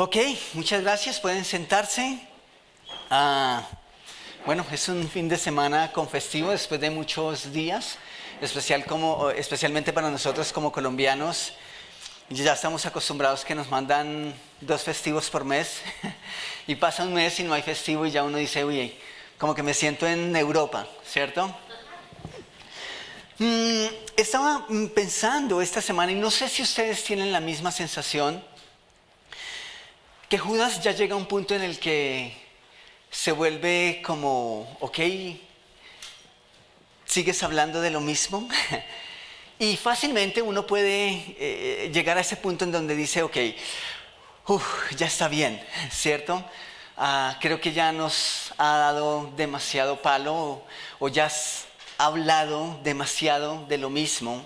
Ok, muchas gracias. Pueden sentarse. Bueno, es un fin de semana con festivo después de muchos días, especialmente para nosotros como colombianos. Ya estamos acostumbrados que nos mandan 2 festivos por mes y pasa un mes y no hay festivo y ya uno dice, uy, como que me siento en Europa, ¿cierto? Estaba pensando esta semana y no sé si ustedes tienen la misma sensación, que Judas ya llega a un punto en el que se vuelve como, ok, ¿sigues hablando de lo mismo? Y fácilmente uno puede llegar a ese punto en donde dice, ok, ya está bien, ¿cierto? Creo que ya nos ha dado demasiado palo o ya has hablado demasiado de lo mismo.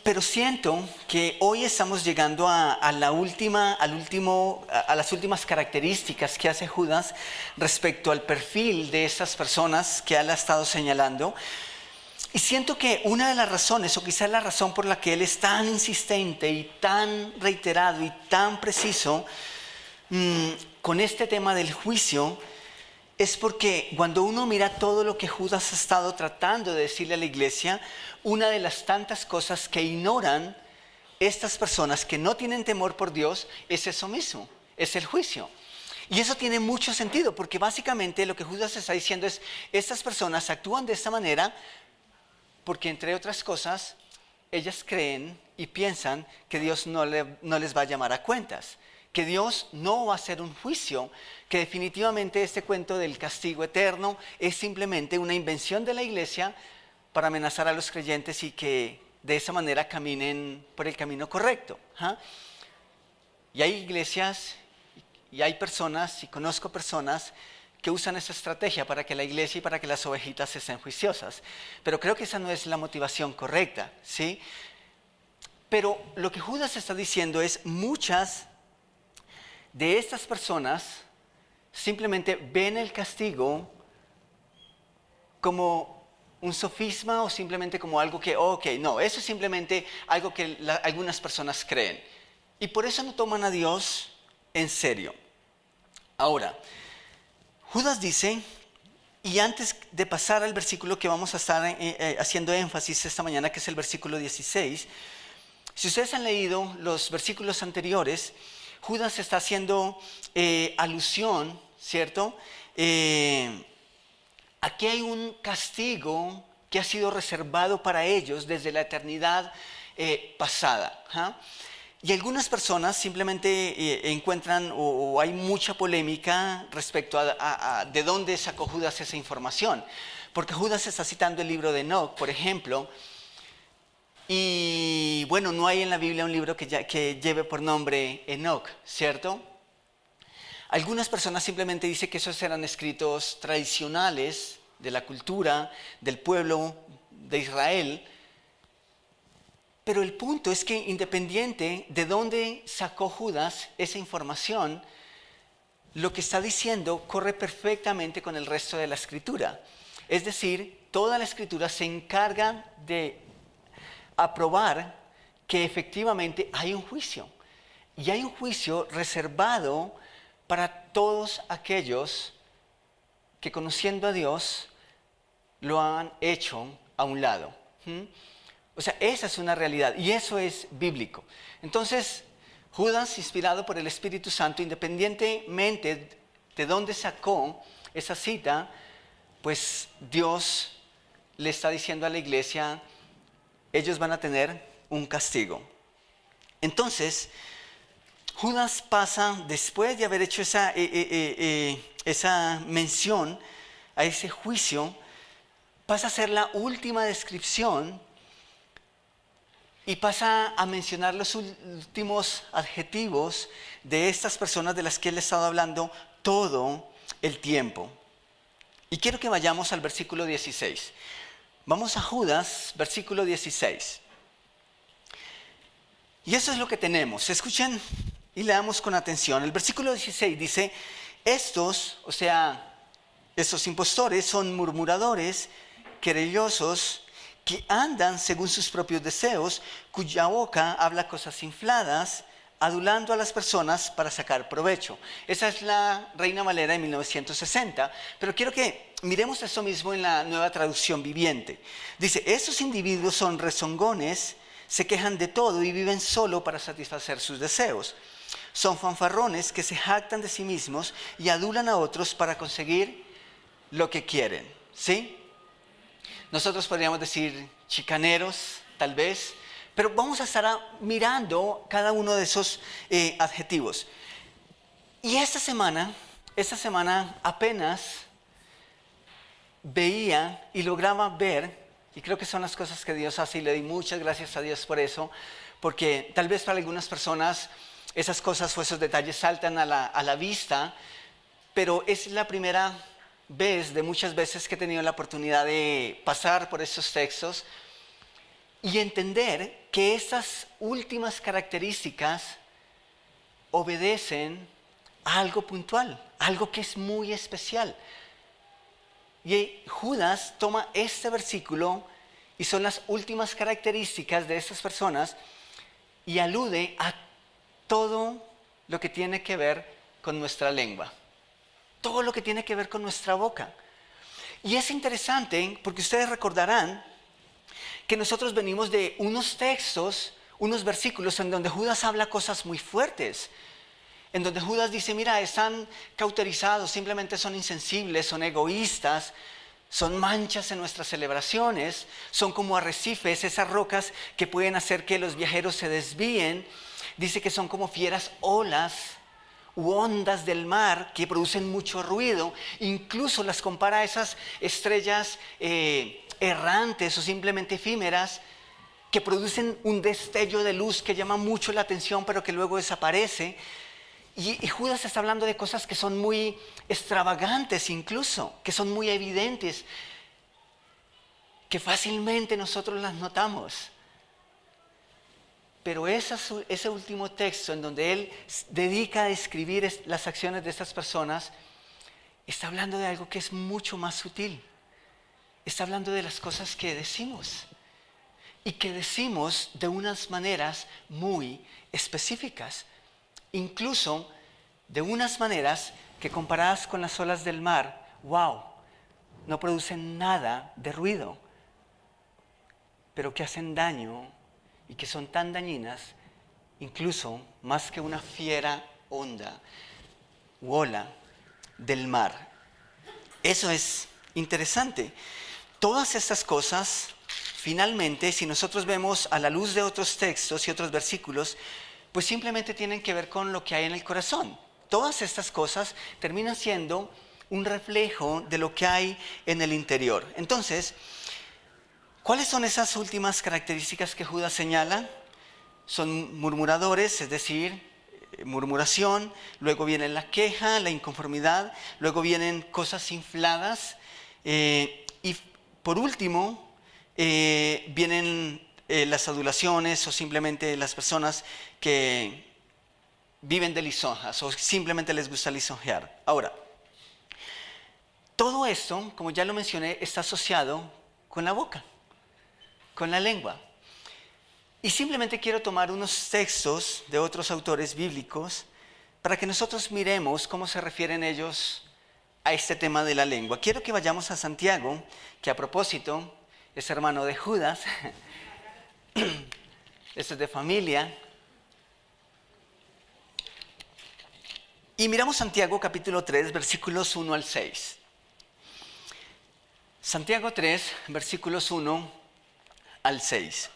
Pero siento que hoy estamos llegando a las últimas características que hace Judas respecto al perfil de estas personas que él ha estado señalando. Y siento que una de las razones, o quizás la razón por la que él es tan insistente y tan reiterado y tan preciso con este tema del juicio, es porque cuando uno mira todo lo que Judas ha estado tratando de decirle a la iglesia, una de las tantas cosas que ignoran estas personas que no tienen temor por Dios es eso mismo, es el juicio. Y eso tiene mucho sentido, porque básicamente lo que Judas está diciendo es, estas personas actúan de esta manera porque, entre otras cosas, ellas creen y piensan que Dios no les va a llamar a cuentas, que Dios no va a hacer un juicio, que definitivamente este cuento del castigo eterno es simplemente una invención de la iglesia para amenazar a los creyentes y que de esa manera caminen por el camino correcto. Y hay iglesias y hay personas, y conozco personas que usan esa estrategia para que la iglesia y para que las ovejitas estén juiciosas. Pero creo que esa no es la motivación correcta, ¿sí? Pero lo que Judas está diciendo es, muchas de estas personas simplemente ven el castigo como un sofisma o simplemente como algo que, no, eso es simplemente algo que algunas personas creen. Y por eso no toman a Dios en serio. Ahora, Judas dice, y antes de pasar al versículo que vamos a estar haciendo énfasis esta mañana, que es el versículo 16, si ustedes han leído los versículos anteriores, Judas está haciendo alusión, ¿cierto? Aquí hay un castigo que ha sido reservado para ellos desde la eternidad pasada. Y algunas personas simplemente encuentran o hay mucha polémica respecto a de dónde sacó Judas esa información. Porque Judas está citando el libro de Enoch, por ejemplo. Y bueno, no hay en la Biblia un libro que lleve por nombre Enoch, ¿cierto? Algunas personas simplemente dicen que esos eran escritos tradicionales de la cultura, del pueblo de Israel. Pero el punto es que independiente de dónde sacó Judas esa información, lo que está diciendo corre perfectamente con el resto de la escritura. Es decir, toda la escritura se encarga de aprobar que efectivamente hay un juicio. Y hay un juicio reservado para todos aquellos que, conociendo a Dios, lo han hecho a un lado. O sea, esa es una realidad y eso es bíblico. Entonces, Judas, inspirado por el Espíritu Santo, independientemente de dónde sacó esa cita, pues Dios le está diciendo a la iglesia, ellos van a tener un castigo. Entonces, Judas pasa, después de haber hecho esa mención a ese juicio, pasa a hacer la última descripción y pasa a mencionar los últimos adjetivos de estas personas de las que él ha estado hablando todo el tiempo. Y quiero que vayamos al versículo 16. Vamos a Judas, versículo 16. Y eso es lo que tenemos. Escuchen y leamos con atención. El versículo 16 dice, estos impostores son murmuradores, querellosos, que andan según sus propios deseos, cuya boca habla cosas infladas, adulando a las personas para sacar provecho. Esa es la Reina Valera de 1960, pero quiero que miremos eso mismo en la Nueva Traducción Viviente. Dice, estos individuos son rezongones, se quejan de todo y viven solo para satisfacer sus deseos. Son fanfarrones que se jactan de sí mismos y adulan a otros para conseguir lo que quieren, ¿sí? Nosotros podríamos decir chicaneros, tal vez, pero vamos a estar mirando cada uno de esos adjetivos. Y esta semana apenas veía y lograba ver, y creo que son las cosas que Dios hace y le doy muchas gracias a Dios por eso, porque tal vez para algunas personas esas cosas o esos detalles saltan a la vista, pero es la primera vez de muchas veces que he tenido la oportunidad de pasar por estos textos y entender que esas últimas características obedecen a algo puntual, algo que es muy especial. Y Judas toma este versículo y son las últimas características de estas personas y alude a todo lo que tiene que ver con nuestra lengua, todo lo que tiene que ver con nuestra boca. Y es interesante porque ustedes recordarán que nosotros venimos de unos textos, unos versículos en donde Judas habla cosas muy fuertes, en donde Judas dice, mira, están cauterizados, simplemente son insensibles, son egoístas, son manchas en nuestras celebraciones, son como arrecifes, esas rocas que pueden hacer que los viajeros se desvíen. Dice que son como fieras olas u ondas del mar que producen mucho ruido. Incluso las compara a esas estrellas errantes o simplemente efímeras que producen un destello de luz que llama mucho la atención pero que luego desaparece. Y Judas está hablando de cosas que son muy extravagantes incluso, que son muy evidentes, que fácilmente nosotros las notamos. Pero ese último texto en donde él dedica a describir las acciones de estas personas, está hablando de algo que es mucho más sutil. Está hablando de las cosas que decimos. Y que decimos de unas maneras muy específicas. Incluso de unas maneras que comparadas con las olas del mar, wow, no producen nada de ruido, pero que hacen daño y que son tan dañinas, incluso más que una fiera onda u ola del mar. Eso es interesante. Todas estas cosas, finalmente, si nosotros vemos a la luz de otros textos y otros versículos, pues simplemente tienen que ver con lo que hay en el corazón. Todas estas cosas terminan siendo un reflejo de lo que hay en el interior. Entonces, ¿cuáles son esas últimas características que Judas señala? Son murmuradores, es decir, murmuración, luego viene la queja, la inconformidad, luego vienen cosas infladas y por último vienen las adulaciones o simplemente las personas que viven de lisonjas o simplemente les gusta lisonjear. Ahora, todo esto, como ya lo mencioné, está asociado con la boca, con la lengua. Y simplemente quiero tomar unos textos de otros autores bíblicos para que nosotros miremos cómo se refieren ellos a este tema de la lengua. Quiero que vayamos a Santiago, que a propósito es hermano de Judas, esto es de familia. Y miramos Santiago capítulo 3, versículos 1 al 6. Santiago 3, versículos 1 al 6.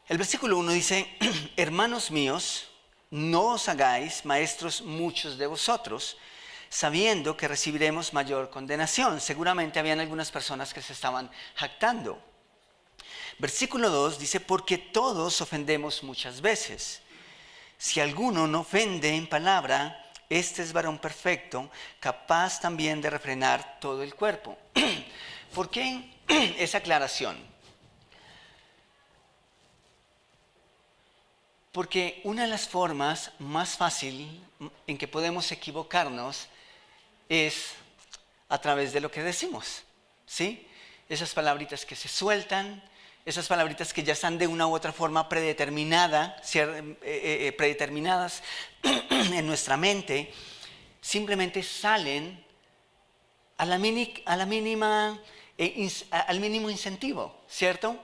El versículo 1 dice, hermanos míos, no os hagáis maestros muchos de vosotros, sabiendo que recibiremos mayor condenación. Seguramente habían algunas personas que se estaban jactando. Versículo 2 dice, porque todos ofendemos muchas veces. Si alguno no ofende en palabra, este es varón perfecto, capaz también de refrenar todo el cuerpo. ¿Por qué esa aclaración? Porque una de las formas más fácil en que podemos equivocarnos es a través de lo que decimos, ¿sí? Esas palabritas que se sueltan, esas palabritas que ya están de una u otra forma predeterminadas en nuestra mente, simplemente salen a la mínima, al mínimo incentivo, ¿cierto?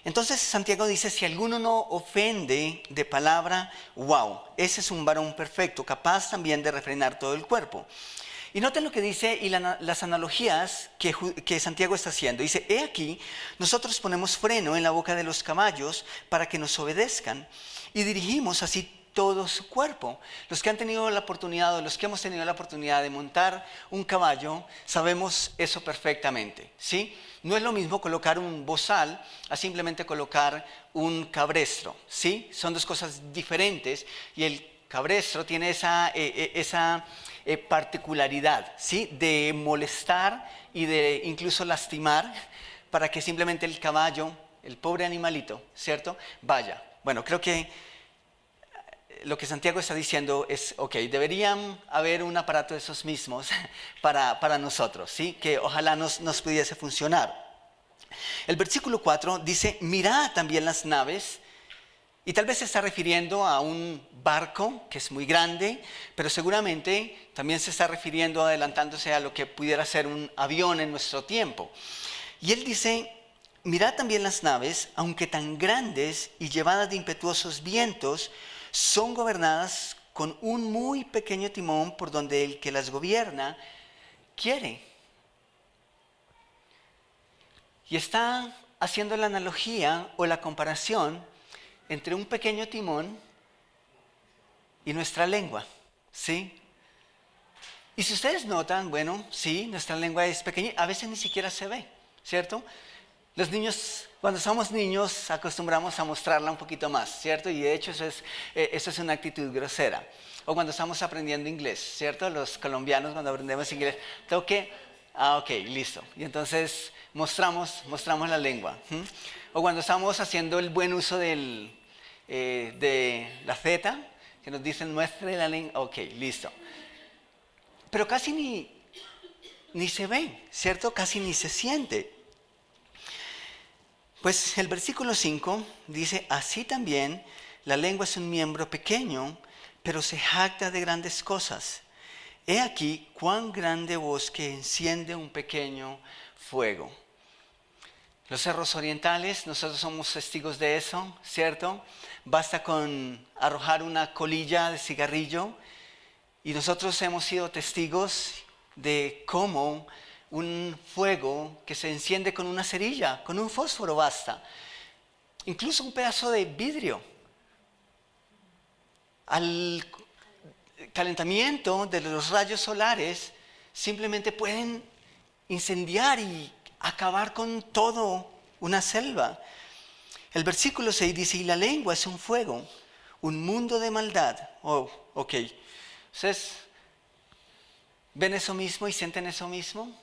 Entonces Santiago dice, si alguno no ofende de palabra, wow, ese es un varón perfecto, capaz también de refrenar todo el cuerpo. Y noten lo que dice y las analogías que Santiago está haciendo. Dice, he aquí, nosotros ponemos freno en la boca de los caballos para que nos obedezcan y dirigimos así todo su cuerpo. Los que han tenido la oportunidad o los que hemos tenido la oportunidad de montar un caballo, sabemos eso perfectamente, ¿sí? No es lo mismo colocar un bozal a simplemente colocar un cabestro, ¿sí? Son dos cosas diferentes y el cabestro tiene esa particularidad, ¿sí? De molestar y de incluso lastimar para que simplemente el caballo, el pobre animalito, ¿cierto? Vaya. Bueno, creo que lo que Santiago está diciendo es, ok, deberían haber un aparato de esos mismos para nosotros, ¿sí? Que ojalá nos pudiese funcionar. El versículo 4 dice, mirad también las naves. Y tal vez se está refiriendo a un barco que es muy grande, pero seguramente también se está refiriendo, adelantándose a lo que pudiera ser un avión en nuestro tiempo. Y él dice, mirad también las naves, aunque tan grandes y llevadas de impetuosos vientos, son gobernadas con un muy pequeño timón por donde el que las gobierna quiere. Y está haciendo la analogía o la comparación entre un pequeño timón y nuestra lengua, ¿sí? Y si ustedes notan, bueno, sí, nuestra lengua es pequeña, a veces ni siquiera se ve, ¿cierto? Los niños, cuando somos niños, acostumbramos a mostrarla un poquito más, ¿cierto? Y de hecho eso es una actitud grosera. O cuando estamos aprendiendo inglés, ¿cierto? Los colombianos cuando aprendemos inglés, tengo que, ok, listo. Y entonces mostramos la lengua. O cuando estamos haciendo el buen uso de la Z, que nos dicen muestre la lengua, ok, listo. Pero casi ni se ve, ¿cierto? Casi ni se siente. Pues el versículo 5 dice, así también la lengua es un miembro pequeño, pero se jacta de grandes cosas. He aquí cuán grande bosque enciende un pequeño fuego. Los cerros orientales, nosotros somos testigos de eso, ¿cierto? Basta con arrojar una colilla de cigarrillo y nosotros hemos sido testigos de cómo un fuego que se enciende con una cerilla, con un fósforo basta. Incluso un pedazo de vidrio. Al calentamiento de los rayos solares simplemente pueden incendiar y acabar con todo una selva. El versículo 6 dice, y la lengua es un fuego, un mundo de maldad. Oh, ok. ¿Ustedes ven eso mismo y sienten eso mismo?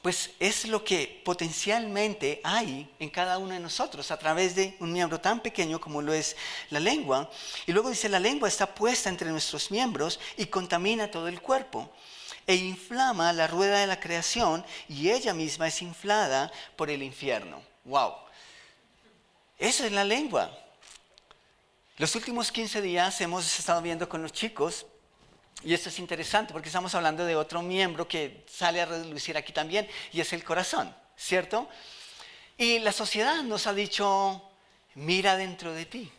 Pues es lo que potencialmente hay en cada uno de nosotros a través de un miembro tan pequeño como lo es la lengua. Y luego dice, la lengua está puesta entre nuestros miembros y contamina todo el cuerpo e inflama la rueda de la creación y ella misma es inflada por el infierno. ¡Wow! Eso es la lengua. Los últimos 15 días hemos estado viendo con los chicos. Y esto es interesante porque estamos hablando de otro miembro que sale a relucir aquí también y es el corazón, ¿cierto? Y la sociedad nos ha dicho, mira dentro de ti,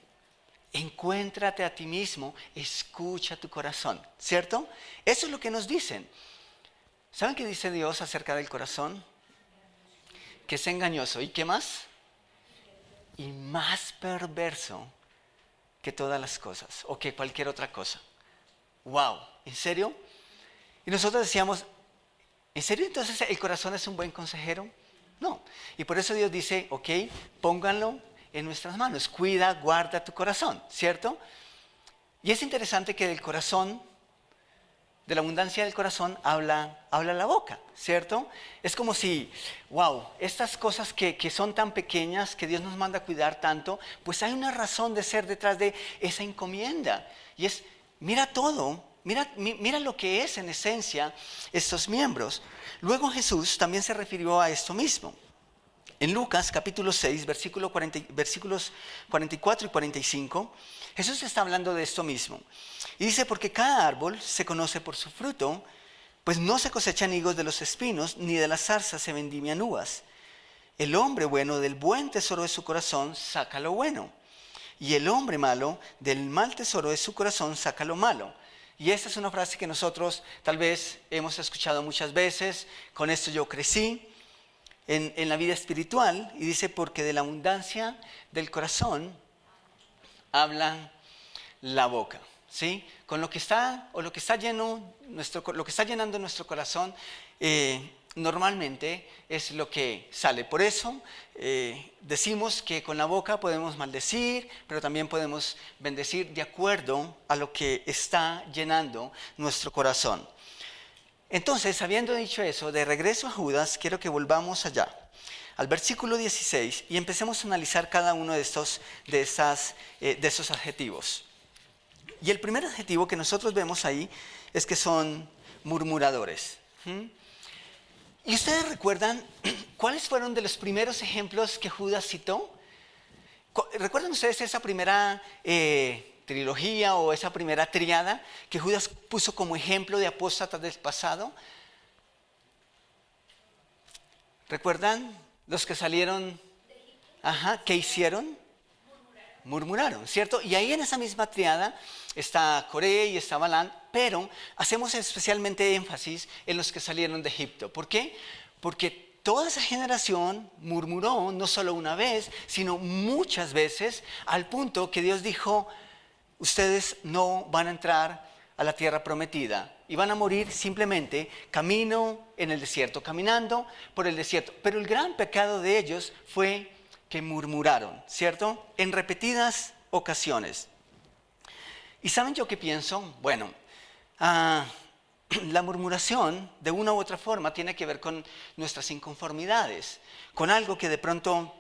encuéntrate a ti mismo, escucha tu corazón, ¿cierto? Eso es lo que nos dicen. ¿Saben qué dice Dios acerca del corazón? Que es engañoso. ¿Y qué más? Y más perverso que todas las cosas o que cualquier otra cosa. ¡Wow! ¿En serio? Y nosotros decíamos, ¿en serio entonces el corazón es un buen consejero? No. Y por eso Dios dice, ok, pónganlo en nuestras manos. Cuida, guarda tu corazón, ¿cierto? Y es interesante que del corazón, de la abundancia del corazón, habla la boca, ¿cierto? Es como si, wow, estas cosas que son tan pequeñas, que Dios nos manda a cuidar tanto, pues hay una razón de ser detrás de esa encomienda. Y es, mira todo, mira lo que es en esencia estos miembros. Luego Jesús también se refirió a esto mismo. En Lucas capítulo 6, versículos 44 y 45, Jesús está hablando de esto mismo. Y dice, porque cada árbol se conoce por su fruto, pues no se cosechan higos de los espinos, ni de las zarzas se vendimian uvas. El hombre bueno del buen tesoro de su corazón saca lo bueno, y el hombre malo del mal tesoro de su corazón saca lo malo. Y esta es una frase que nosotros tal vez hemos escuchado muchas veces. Con esto yo crecí en la vida espiritual, y dice, porque de la abundancia del corazón habla la boca, ¿sí? Con lo que está lo que está llenando nuestro corazón, normalmente es lo que sale. Por eso decimos que con la boca podemos maldecir, pero también podemos bendecir de acuerdo a lo que está llenando nuestro corazón. Entonces, habiendo dicho eso, de regreso a Judas, quiero que volvamos allá, al versículo 16, y empecemos a analizar cada uno de estos adjetivos. Y el primer adjetivo que nosotros vemos ahí es que son murmuradores. ¿Y ustedes recuerdan cuáles fueron de los primeros ejemplos que Judas citó? ¿Recuerdan ustedes esa primera trilogía o esa primera triada que Judas puso como ejemplo de apóstatas del pasado? ¿Recuerdan los que salieron? ¿Qué hicieron? Murmuraron, ¿cierto? Y ahí en esa misma triada está Coré y está Balán, pero hacemos especialmente énfasis en los que salieron de Egipto. ¿Por qué? Porque toda esa generación murmuró no solo una vez, sino muchas veces, al punto que Dios dijo, ustedes no van a entrar a la tierra prometida y van a morir simplemente camino en el desierto, caminando por el desierto. Pero el gran pecado de ellos fue que murmuraron, ¿cierto? En repetidas ocasiones. ¿Y saben yo qué pienso? Bueno, la murmuración de una u otra forma tiene que ver con nuestras inconformidades, con algo que de pronto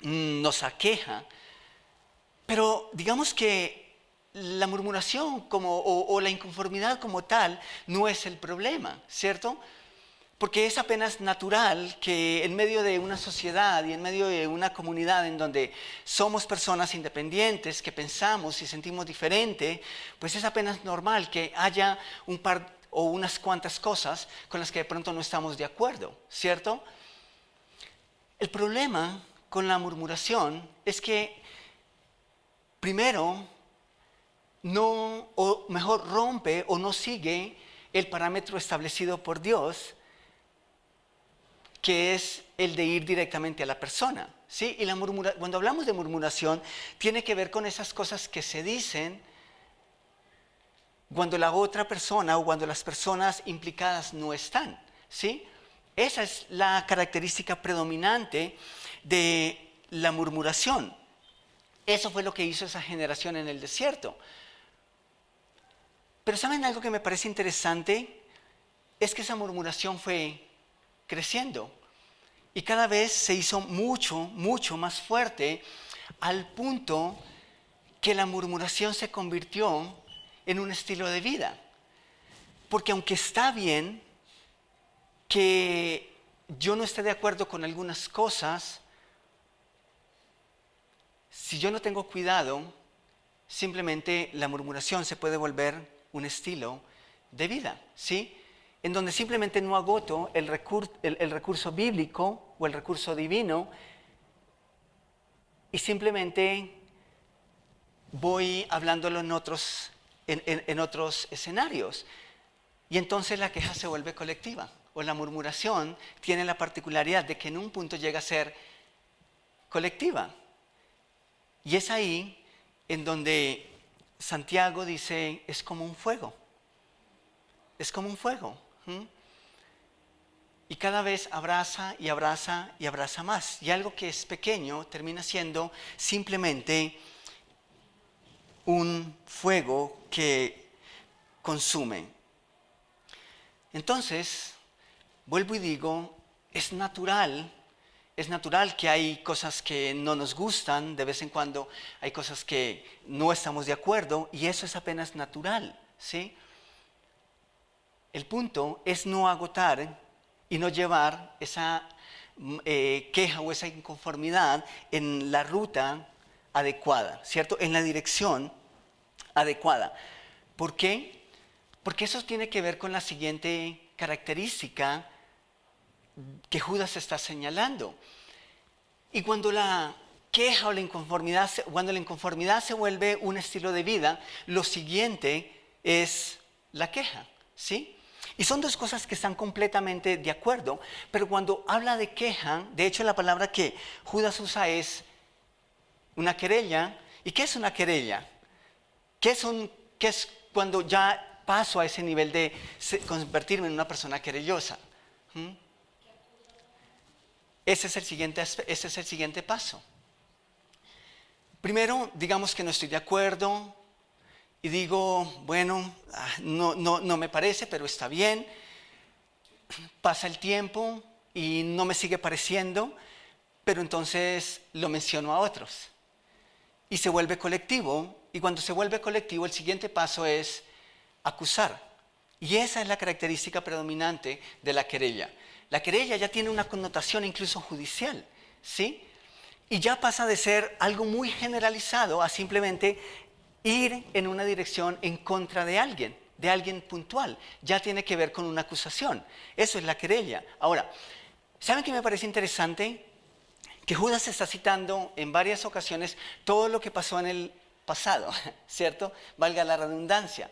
nos aqueja. Pero digamos que la murmuración o la inconformidad como tal no es el problema, ¿cierto? Porque es apenas natural que en medio de una sociedad y en medio de una comunidad en donde somos personas independientes, que pensamos y sentimos diferente, pues es apenas normal que haya un par o unas cuantas cosas con las que de pronto no estamos de acuerdo, ¿cierto? El problema con la murmuración es que primero no, o mejor rompe o no sigue el parámetro establecido por Dios, que es el de ir directamente a la persona, ¿sí? Y cuando hablamos de murmuración, tiene que ver con esas cosas que se dicen cuando la otra persona o cuando las personas implicadas no están, ¿sí? Esa es la característica predominante de la murmuración. Eso fue lo que hizo esa generación en el desierto. Pero ¿saben algo que me parece interesante? Es que esa murmuración fue creciendo y cada vez se hizo mucho más fuerte, al punto que la murmuración se convirtió en un estilo de vida. Porque aunque está bien que yo no esté de acuerdo con algunas cosas, si yo no tengo cuidado, simplemente la murmuración se puede volver un estilo de vida, ¿sí? En donde simplemente no agoto el recurso bíblico o el recurso divino y simplemente voy hablándolo en otros escenarios. Y entonces la queja se vuelve colectiva, o la murmuración tiene la particularidad de que en un punto llega a ser colectiva. Y es ahí en donde Santiago dice, es como un fuego. Es como un fuego. Y cada vez abraza y abraza y abraza más. Y algo que es pequeño termina siendo simplemente un fuego que consume. Entonces, vuelvo y digo, es natural que hay cosas que no nos gustan, de vez en cuando hay cosas que no estamos de acuerdo, y eso es apenas natural, ¿sí? El punto es no agotar y no llevar esa queja o esa inconformidad en la ruta adecuada, ¿cierto? En la dirección adecuada. ¿Por qué? Porque eso tiene que ver con la siguiente característica que Judas está señalando. Y cuando la queja o la inconformidad, cuando la inconformidad se vuelve un estilo de vida, lo siguiente es la queja, ¿sí? Y son dos cosas que están completamente de acuerdo, pero cuando habla de queja, de hecho la palabra que Judas usa es una querella. ¿Y qué es una querella? ¿Qué es cuando ya paso a ese nivel de convertirme en una persona querellosa? Ese es el siguiente paso. Primero, digamos que no estoy de acuerdo y digo, bueno, no me parece, pero está bien. Pasa el tiempo y no me sigue pareciendo, pero entonces lo menciono a otros. Y se vuelve colectivo, y cuando se vuelve colectivo, el siguiente paso es acusar. Y esa es la característica predominante de la querella. La querella ya tiene una connotación incluso judicial, ¿sí? Y ya pasa de ser algo muy generalizado a simplemente ir en una dirección en contra de alguien puntual. Ya tiene que ver con una acusación. Eso es la querella. Ahora, ¿saben qué me parece interesante? Que Judas está citando en varias ocasiones todo lo que pasó en el pasado, ¿cierto? Valga la redundancia.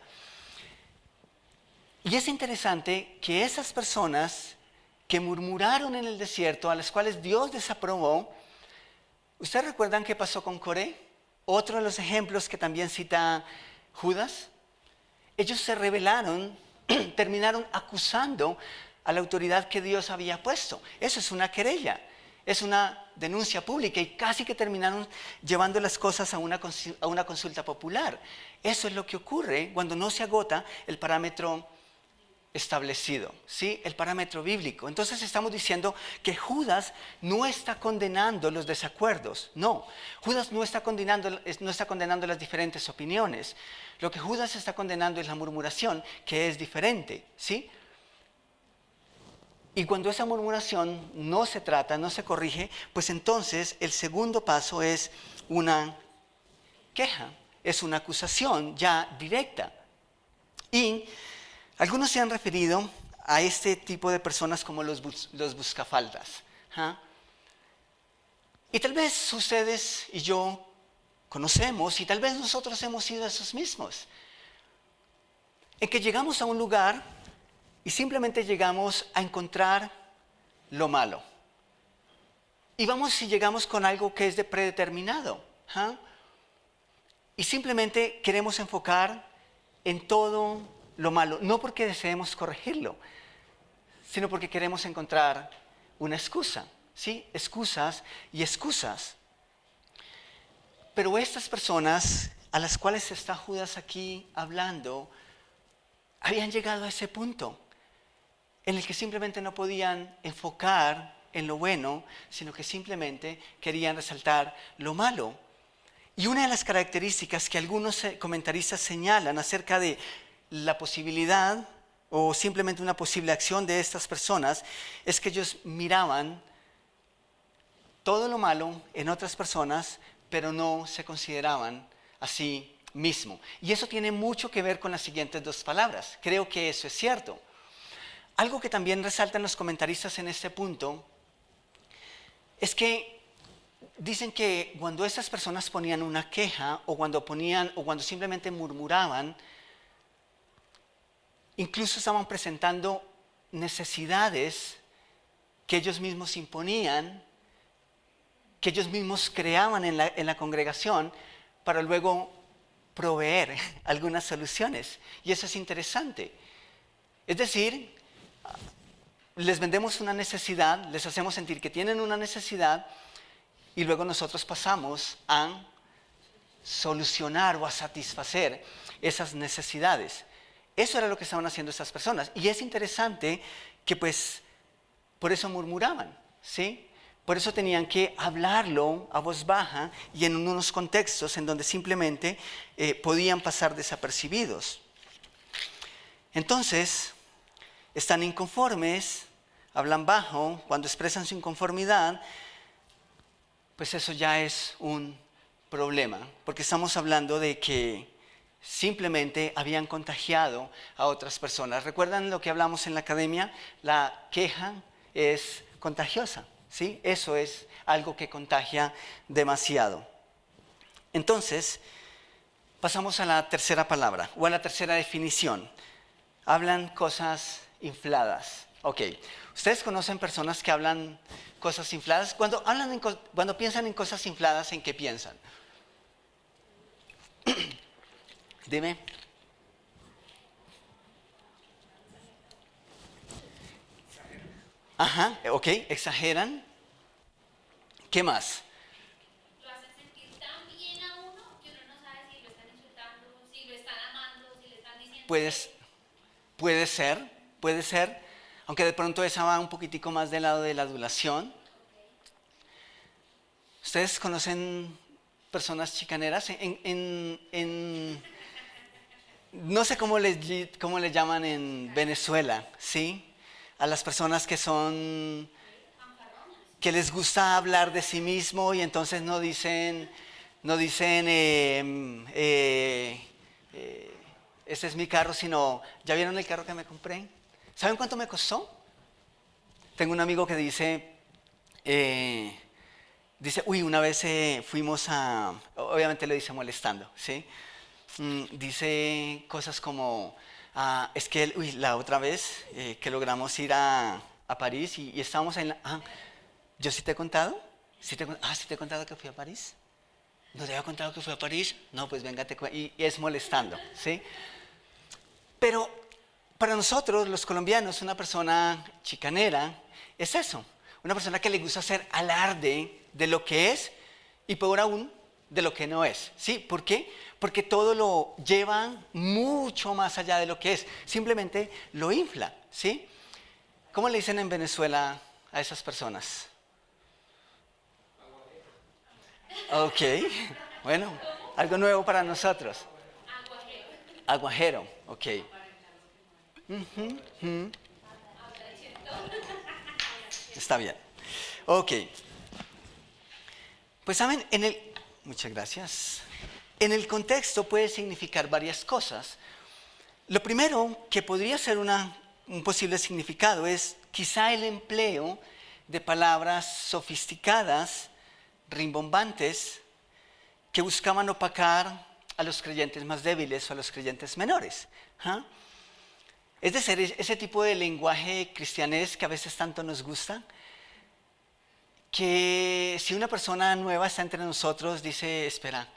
Y es interesante que esas personas que murmuraron en el desierto, a las cuales Dios desaprobó, ¿ustedes recuerdan qué pasó con Coré? Otro de los ejemplos que también cita Judas. Ellos se rebelaron, terminaron acusando a la autoridad que Dios había puesto. Eso es una querella, es una denuncia pública y casi que terminaron llevando las cosas a una consulta popular. Eso es lo que ocurre cuando no se agota el parámetro establecido, ¿sí? El parámetro bíblico. Entonces estamos diciendo que Judas no está condenando los desacuerdos, no. Judas no está condenando las diferentes opiniones. Lo que Judas está condenando es la murmuración, que es diferente, ¿sí? Y cuando esa murmuración no se trata, no se corrige, pues entonces el segundo paso es una queja, es una acusación ya directa. Y algunos se han referido a este tipo de personas como los buscafaldas. Y tal vez ustedes y yo conocemos, y tal vez nosotros hemos sido esos mismos, en que llegamos a un lugar y simplemente llegamos a encontrar lo malo. Y vamos y llegamos con algo que es de predeterminado. Y simplemente queremos enfocar en todo lo malo, no porque deseemos corregirlo, sino porque queremos encontrar una excusa, ¿sí? Excusas y excusas. Pero estas personas a las cuales está Judas aquí hablando, habían llegado a ese punto en el que simplemente no podían enfocar en lo bueno, sino que simplemente querían resaltar lo malo. Y una de las características que algunos comentaristas señalan acerca de la posibilidad o simplemente una posible acción de estas personas es que ellos miraban todo lo malo en otras personas, pero no se consideraban a sí mismo. Y eso tiene mucho que ver con las siguientes dos palabras. Creo que eso es cierto. Algo que también resaltan los comentaristas en este punto es que dicen que cuando estas personas ponían una queja o cuando simplemente murmuraban, incluso estaban presentando necesidades que ellos mismos imponían, que ellos mismos creaban en la congregación para luego proveer algunas soluciones. Y eso es interesante. Es decir, les vendemos una necesidad, les hacemos sentir que tienen una necesidad y luego nosotros pasamos a solucionar o a satisfacer esas necesidades. Eso era lo que estaban haciendo estas personas. Y es interesante que pues por eso murmuraban, ¿sí? Por eso tenían que hablarlo a voz baja y en unos contextos en donde simplemente podían pasar desapercibidos. Entonces, están inconformes, hablan bajo, cuando expresan su inconformidad, pues eso ya es un problema, porque estamos hablando de que simplemente habían contagiado a otras personas. ¿Recuerdan lo que hablamos en la academia? La queja es contagiosa, ¿sí? Eso es algo que contagia demasiado. Entonces, pasamos a la tercera palabra, o a la tercera definición. Hablan cosas infladas. Ok, ¿ustedes conocen personas que hablan cosas infladas? Cuando piensan en cosas infladas, ¿en qué piensan? Dime. Ajá, ok, exageran. ¿Qué más? Lo hacen sentir tan bien a uno que uno no sabe si lo están insultando, si lo están amando, si le están diciendo Puedes, puede ser, aunque de pronto esa va un poquitico más del lado de la adulación. ¿Ustedes conocen personas chicaneras? No sé cómo le llaman en Venezuela, ¿sí? A las personas que les gusta hablar de sí mismo y entonces no dicen, ese es mi carro, sino, ¿ya vieron el carro que me compré? ¿Saben cuánto me costó? Tengo un amigo que dice, una vez fuimos obviamente lo dice molestando, ¿sí? Dice cosas como, es que la otra vez que logramos ir a París y estábamos en ¿yo sí te he contado? ¿Sí te he contado que fui a París? ¿No te había contado que fui a París? No, pues venga, y es molestando, ¿sí? Pero para nosotros, los colombianos, una persona chicanera es eso, una persona que le gusta hacer alarde de lo que es y peor aún, de lo que no es. ¿Sí? ¿Por qué? Porque todo lo lleva mucho más allá de lo que es. Simplemente lo infla. ¿Sí? ¿Cómo le dicen en Venezuela a esas personas? Ok, bueno, algo nuevo para nosotros. Aguajero, ok. Está bien. Ok. Pues saben, muchas gracias. En el contexto puede significar varias cosas. Lo primero que podría ser un posible significado es quizá el empleo de palabras sofisticadas, rimbombantes, que buscaban opacar a los creyentes más débiles o a los creyentes menores. ¿Ah? Es decir, ese tipo de lenguaje cristianés que a veces tanto nos gusta, que si una persona nueva está entre nosotros, dice, espera,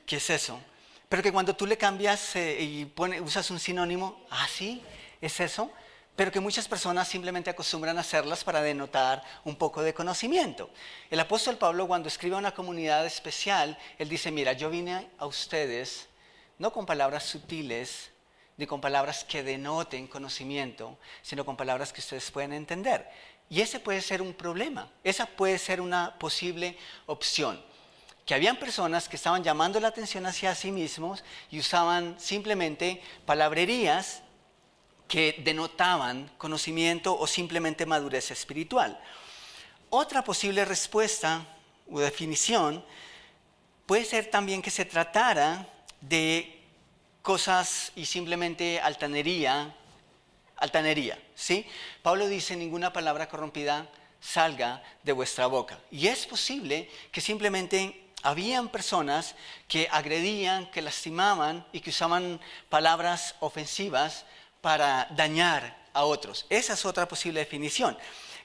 ¿qué es eso? Pero que cuando tú le cambias y usas un sinónimo, sí, es eso, pero que muchas personas simplemente acostumbran a hacerlas para denotar un poco de conocimiento. El apóstol Pablo, cuando escribe a una comunidad especial, él dice, mira, yo vine a ustedes no con palabras sutiles, ni con palabras que denoten conocimiento, sino con palabras que ustedes pueden entender. Y ese puede ser un problema, esa puede ser una posible opción. Que habían personas que estaban llamando la atención hacia sí mismos y usaban simplemente palabrerías que denotaban conocimiento o simplemente madurez espiritual. Otra posible respuesta o definición puede ser también que se tratara de cosas y simplemente altanería, ¿sí? Pablo dice, ninguna palabra corrompida salga de vuestra boca. Y es posible que simplemente habían personas que agredían, que lastimaban y que usaban palabras ofensivas para dañar a otros. Esa es otra posible definición.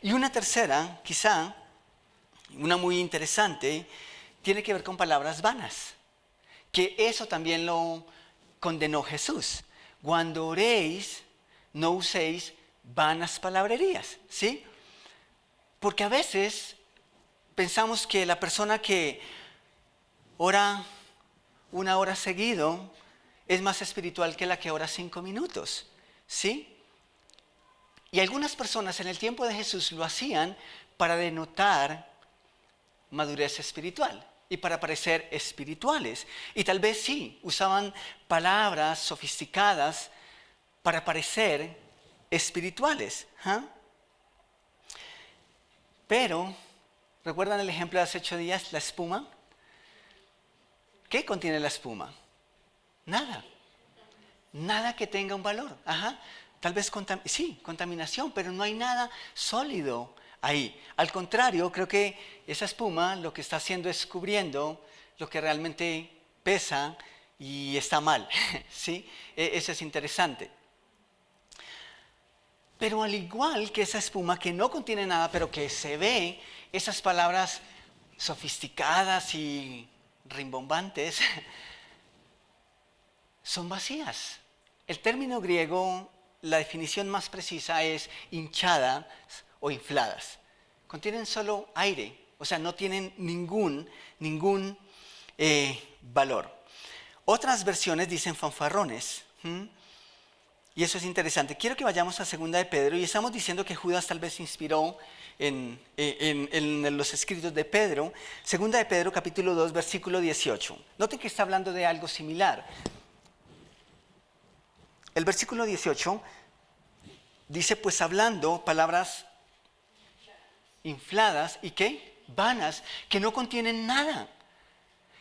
Y una tercera, quizá, una muy interesante, tiene que ver con palabras vanas. Que eso también lo condenó Jesús. Cuando oréis, no uséis vanas palabrerías, ¿sí? Porque a veces pensamos que la persona que ora 1 hora seguido es más espiritual que la que ora 5 minutos, ¿sí? Y algunas personas en el tiempo de Jesús lo hacían para denotar madurez espiritual y para parecer espirituales. Y tal vez sí, usaban palabras sofisticadas para parecer espirituales. Pero, ¿recuerdan el ejemplo de hace 8 días, la espuma? ¿Qué contiene la espuma? Nada. Nada que tenga un valor. Ajá. Tal vez sí, contaminación, pero no hay nada sólido ahí. Al contrario, creo que esa espuma lo que está haciendo es cubriendo lo que realmente pesa y está mal. ¿Sí? Eso es interesante. Pero al igual que esa espuma que no contiene nada, pero que se ve, esas palabras sofisticadas y rimbombantes son vacías. El término griego, la definición más precisa es hinchadas o infladas. Contienen solo aire, o sea, no tienen ningún valor. Otras versiones dicen fanfarrones. Y eso es interesante. Quiero que vayamos a 2 de Pedro y estamos diciendo que Judas tal vez se inspiró en los escritos de Pedro. 2 de Pedro capítulo 2 versículo 18. Noten que está hablando de algo similar. El versículo 18 dice, pues hablando palabras infladas y ¿qué? Vanas, que no contienen nada.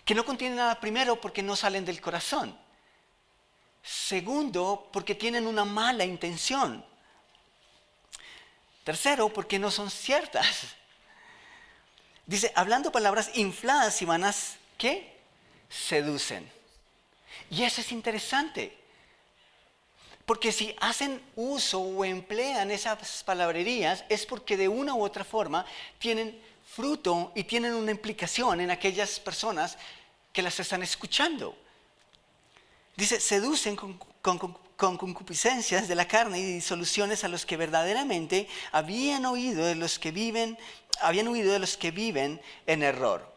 Que no contienen nada primero porque no salen del corazón. Segundo, porque tienen una mala intención. Tercero, porque no son ciertas. Dice, hablando palabras infladas y vanas, ¿qué? Seducen. Y eso es interesante. Porque si hacen uso o emplean esas palabrerías, es porque de una u otra forma tienen fruto y tienen una implicación en aquellas personas que las están escuchando. Dice, seducen con concupiscencias de la carne y disoluciones a los que verdaderamente habían huido de los que viven en error.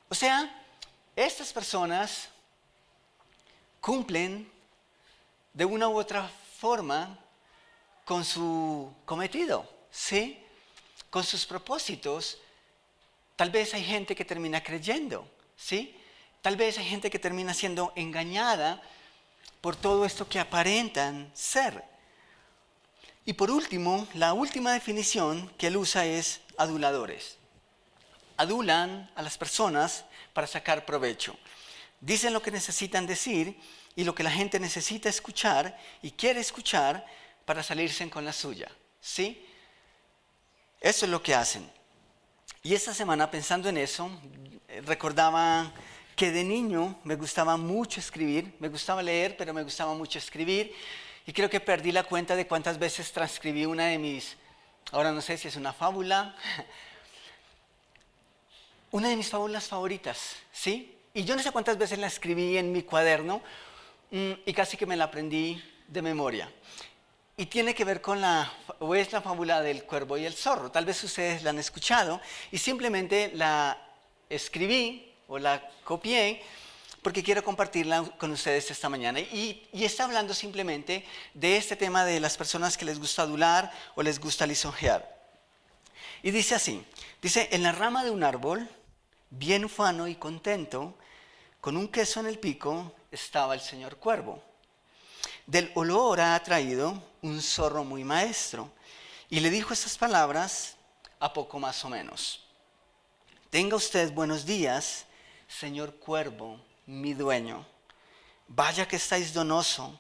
O sea, estas personas cumplen de una u otra forma con su cometido, ¿sí? Con sus propósitos. Tal vez hay gente que termina creyendo, ¿sí? Tal vez hay gente que termina siendo engañada por todo esto que aparentan ser. Y por último, la última definición que él usa es aduladores. Adulan a las personas para sacar provecho. Dicen lo que necesitan decir y lo que la gente necesita escuchar y quiere escuchar para salirse con la suya. ¿Sí? Eso es lo que hacen. Y esta semana, pensando en eso, recordaba que de niño me gustaba mucho escribir, me gustaba leer, pero me gustaba mucho escribir. Y creo que perdí la cuenta de cuántas veces transcribí una de mis, ahora no sé si es una fábula, una de mis fábulas favoritas, ¿sí? Y yo no sé cuántas veces la escribí en mi cuaderno y casi que me la aprendí de memoria. Y tiene que ver con es la fábula del cuervo y el zorro. Tal vez ustedes la han escuchado y simplemente la escribí o la copié porque quiero compartirla con ustedes esta mañana. Y está hablando simplemente de este tema de las personas que les gusta adular o les gusta lisonjear. Y dice así, dice, en la rama de un árbol, bien ufano y contento, con un queso en el pico, estaba el señor cuervo. Del olor ha traído un zorro muy maestro y le dijo estas palabras a poco más o menos. Tenga usted buenos días, señor cuervo, mi dueño. Vaya que estáis donoso,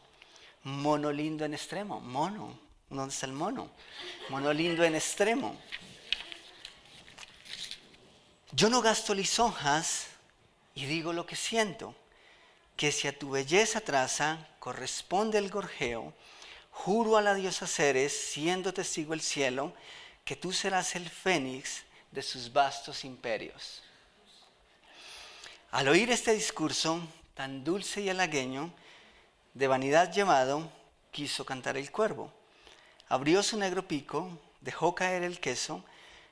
mono lindo en extremo. Mono, ¿dónde está el mono? Mono lindo en extremo. Yo no gasto lisonjas y digo lo que siento, que si a tu belleza traza corresponde el gorjeo, juro a la diosa Ceres, siendo testigo el cielo, que tú serás el fénix de sus vastos imperios. Al oír este discurso tan dulce y halagueño, de vanidad llevado, quiso cantar el cuervo. Abrió su negro pico, dejó caer el queso.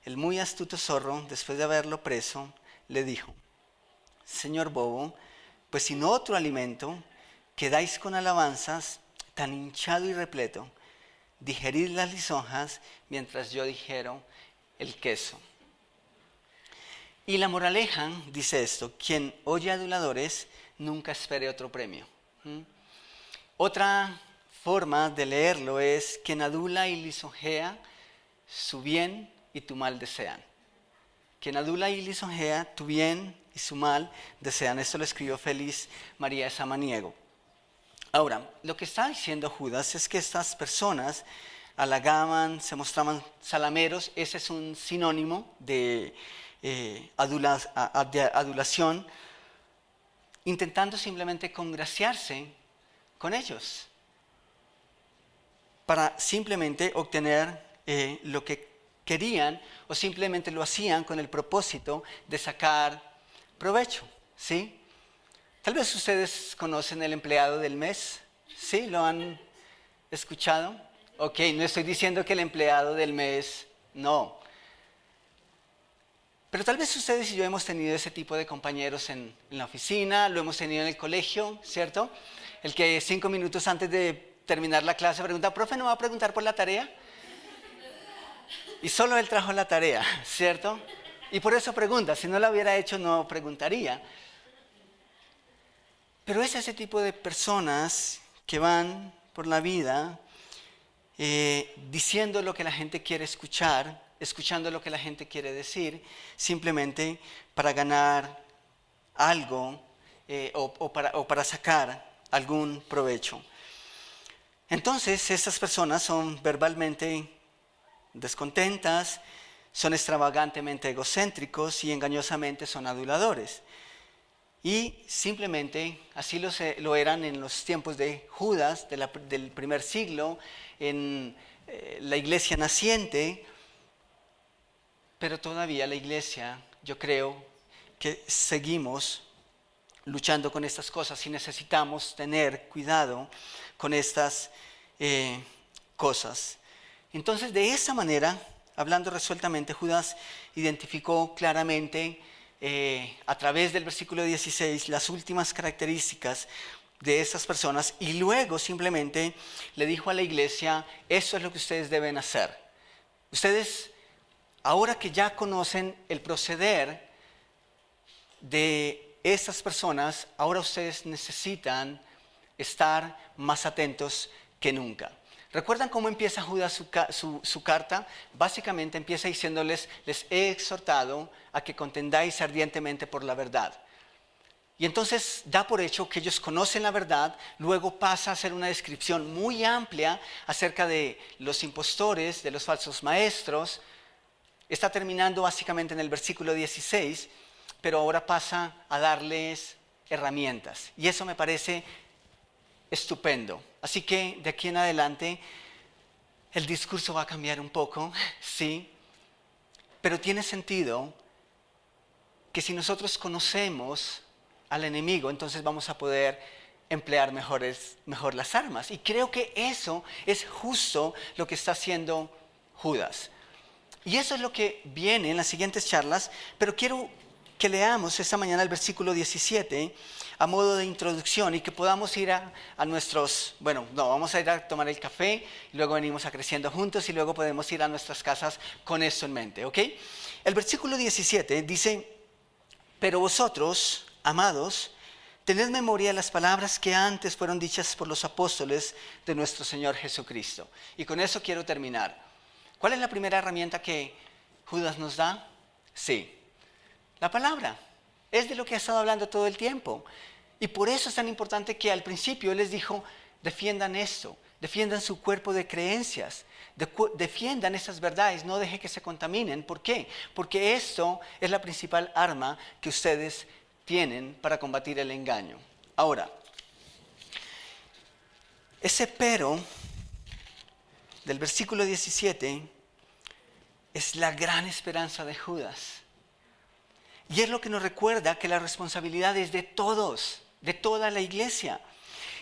El muy astuto zorro, después de haberlo preso, le dijo, señor bobo, pues sin otro alimento, quedáis con alabanzas, tan hinchado y repleto, digerid las lisonjas mientras yo digiero el queso. Y la moraleja dice esto, quien oye aduladores nunca espere otro premio. Otra forma de leerlo es, quien adula y lisonjea, su bien y tu mal desean. Quien adula y lisonjea, tu bien y su mal desean. Esto lo escribió Félix María de Samaniego. Ahora, lo que está diciendo Judas es que estas personas halagaban, se mostraban salameros. Ese es un sinónimo de adulación, intentando simplemente congraciarse con ellos para simplemente obtener lo que querían, o simplemente lo hacían con el propósito de sacar provecho, ¿sí? Tal vez ustedes conocen el empleado del mes, ¿sí? ¿Lo han escuchado? Ok, no estoy diciendo que el empleado del mes, no. Pero tal vez ustedes y yo hemos tenido ese tipo de compañeros en la oficina, lo hemos tenido en el colegio, ¿cierto? El que 5 minutos antes de terminar la clase pregunta, profe, ¿no va a preguntar por la tarea? Y solo él trajo la tarea, ¿cierto? Y por eso pregunta, si no la hubiera hecho no preguntaría. Pero es ese tipo de personas que van por la vida diciendo lo que la gente quiere escuchar, escuchando lo que la gente quiere decir, simplemente para ganar algo o para sacar algún provecho. Entonces, estas personas son verbalmente descontentas, son extravagantemente egocéntricos y engañosamente son aduladores. Y simplemente así lo eran en los tiempos de Judas, del primer siglo, en la iglesia naciente, pero todavía la iglesia, yo creo que seguimos luchando con estas cosas y necesitamos tener cuidado con estas cosas. Entonces, de esa manera, hablando resueltamente, Judas identificó claramente a través del versículo 16 las últimas características de estas personas y luego simplemente le dijo a la iglesia, eso es lo que ustedes deben hacer. Ustedes, ahora que ya conocen el proceder de estas personas, ahora ustedes necesitan estar más atentos que nunca. ¿Recuerdan cómo empieza Judas su carta? Básicamente empieza diciéndoles, les he exhortado a que contendáis ardientemente por la verdad. Y entonces da por hecho que ellos conocen la verdad, luego pasa a hacer una descripción muy amplia acerca de los impostores, de los falsos maestros. Está terminando básicamente en el versículo 16, pero ahora pasa a darles herramientas. Y eso me parece estupendo. Así que de aquí en adelante el discurso va a cambiar un poco, sí, pero tiene sentido que si nosotros conocemos al enemigo, entonces vamos a poder emplear mejor las armas. Y creo que eso es justo lo que está haciendo Judas. Y eso es lo que viene en las siguientes charlas, pero quiero que leamos esta mañana el versículo 17 a modo de introducción y que podamos ir a nuestros, vamos a ir a tomar el café, y luego venimos a Creciendo Juntos y luego podemos ir a nuestras casas con esto en mente, ¿ok? El versículo 17 dice, pero vosotros, amados, tened memoria de las palabras que antes fueron dichas por los apóstoles de nuestro Señor Jesucristo. Y con eso quiero terminar. ¿Cuál es la primera herramienta que Judas nos da? Sí, la palabra. Es de lo que ha estado hablando todo el tiempo. Y por eso es tan importante que al principio Él les dijo, defiendan esto, defiendan su cuerpo de creencias, defiendan esas verdades, no deje que se contaminen. ¿Por qué? Porque esto es la principal arma que ustedes tienen para combatir el engaño. Ahora, ese pero del versículo 17 es la gran esperanza de Judas. Y es lo que nos recuerda que la responsabilidad es de todos, de toda la iglesia.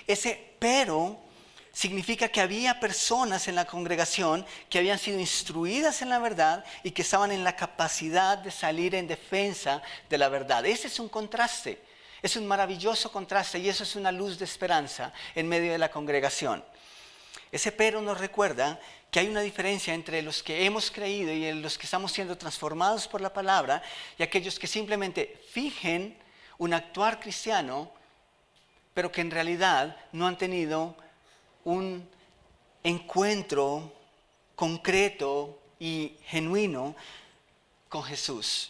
Ese pero significa que había personas en la congregación que habían sido instruidas en la verdad y que estaban en la capacidad de salir en defensa de la verdad. Ese es un contraste, es un maravilloso contraste y eso es una luz de esperanza en medio de la congregación. Ese pero nos recuerda que hay una diferencia entre los que hemos creído y los que estamos siendo transformados por la palabra y aquellos que simplemente fingen un actuar cristiano, pero que en realidad no han tenido un encuentro concreto y genuino con Jesús.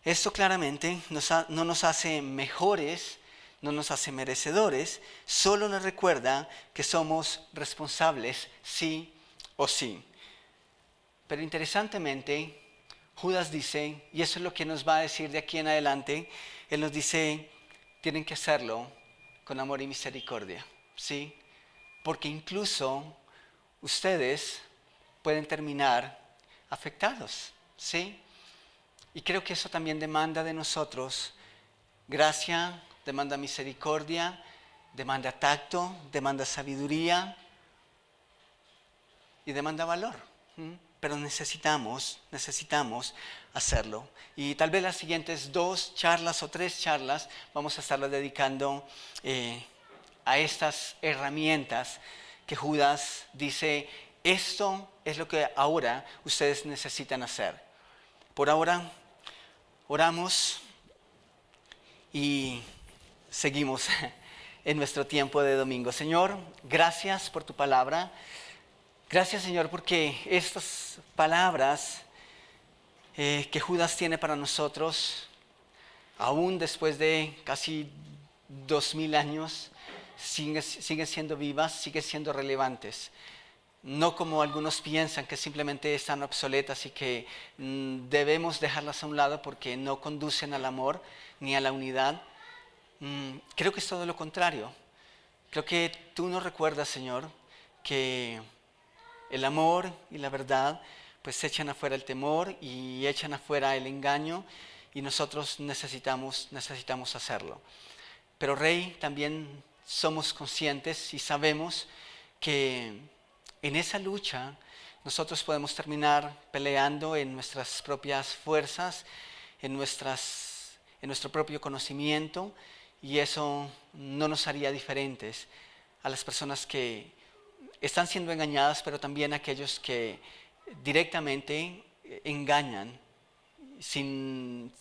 Esto claramente no nos hace mejores, no nos hace merecedores, solo nos recuerda que somos responsables sí o sí. Pero interesantemente, Judas dice, y eso es lo que nos va a decir de aquí en adelante, él nos dice, tienen que hacerlo con amor y misericordia, ¿sí? Porque incluso ustedes pueden terminar afectados, ¿sí? Y creo que eso también demanda de nosotros gracia, demanda misericordia, demanda tacto, demanda sabiduría y demanda valor. Pero necesitamos hacerlo. Y tal vez las siguientes 2 charlas o 3 charlas vamos a estarlas dedicando a estas herramientas que Judas dice, esto es lo que ahora ustedes necesitan hacer. Por ahora, oramos y seguimos en nuestro tiempo de domingo. Señor, gracias por tu palabra. Gracias, Señor, porque estas palabras que Judas tiene para nosotros, aún después de casi 2000 años, siguen siendo vivas, siguen siendo relevantes. No como algunos piensan que simplemente están obsoletas y que debemos dejarlas a un lado porque no conducen al amor ni a la unidad. Creo que es todo lo contrario. Creo que tú nos recuerdas, Señor, que el amor y la verdad pues echan afuera el temor y echan afuera el engaño y nosotros necesitamos hacerlo. Pero Rey, también somos conscientes y sabemos que en esa lucha nosotros podemos terminar peleando en nuestras propias fuerzas, en nuestro propio conocimiento, y eso no nos haría diferentes a las personas que están siendo engañadas, pero también a aquellos que directamente engañan sin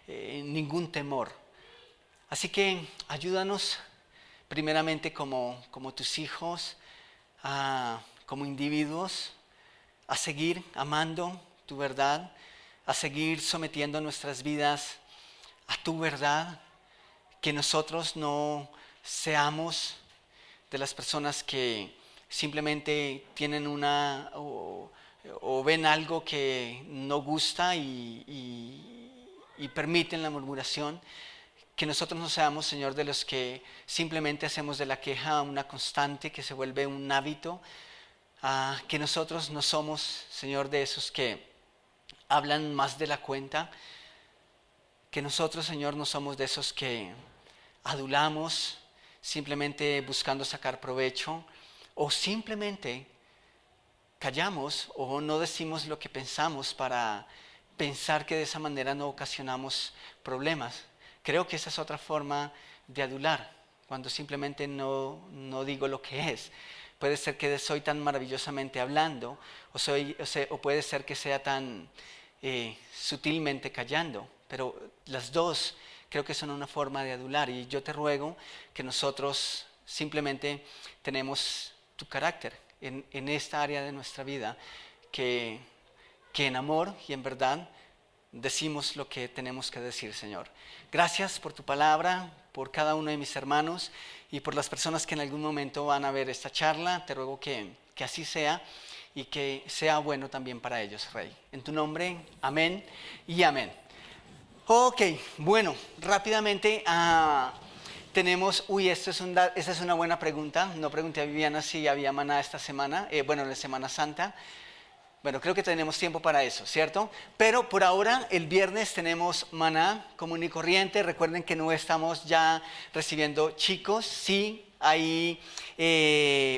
ningún temor. Así que ayúdanos primeramente como tus hijos, como individuos, a seguir amando tu verdad, a seguir sometiendo nuestras vidas a tu verdad, que nosotros no seamos de las personas que simplemente tienen o ven algo que no gusta y permiten la murmuración. Que nosotros no seamos, Señor, de los que simplemente hacemos de la queja una constante que se vuelve un hábito. Que nosotros no somos, Señor, de esos que hablan más de la cuenta. Que nosotros, Señor, no somos de esos que adulamos simplemente buscando sacar provecho, o simplemente callamos o no decimos lo que pensamos para pensar que de esa manera no ocasionamos problemas. Creo que esa es otra forma de adular, cuando simplemente no digo lo que es. Puede ser que soy tan maravillosamente hablando, o puede ser que sea tan sutilmente callando, pero las dos creo que son una forma de adular, y yo te ruego que nosotros simplemente tenemos tu carácter en esta área de nuestra vida, que en amor y en verdad decimos lo que tenemos que decir, Señor. Gracias por tu palabra, por cada uno de mis hermanos y por las personas que en algún momento van a ver esta charla. Te ruego que así sea y que sea bueno también para ellos, Rey. En tu nombre, amén y amén. Ok, bueno, rápidamente tenemos, esa es una buena pregunta. No pregunté a Viviana si había maná esta semana, en la Semana Santa. Bueno, creo que tenemos tiempo para eso, ¿cierto? Pero por ahora, el viernes tenemos maná común y corriente. Recuerden que no estamos ya recibiendo chicos. Sí hay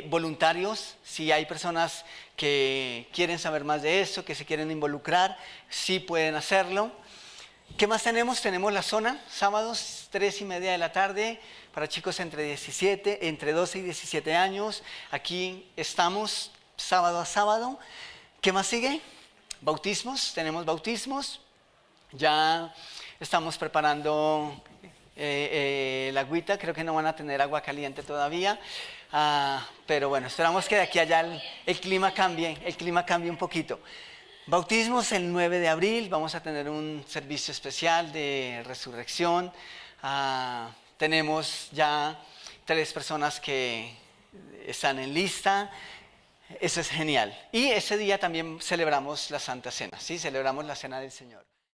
voluntarios, sí hay personas que quieren saber más de eso, que se quieren involucrar, sí pueden hacerlo. ¿Qué más tenemos? Tenemos la zona, sábados 3:30 de la tarde, para chicos entre 12 y 17 años. Aquí estamos sábado a sábado. ¿Qué más sigue? Bautismos, tenemos bautismos. Ya estamos preparando la agüita, creo que no van a tener agua caliente todavía, pero bueno, esperamos que de aquí a allá el clima cambie un poquito. Bautismos el 9 de abril, vamos a tener un servicio especial de resurrección. Tenemos ya 3 personas que están en lista. Eso es genial. Y ese día también celebramos la Santa Cena, ¿sí? Celebramos la Cena del Señor.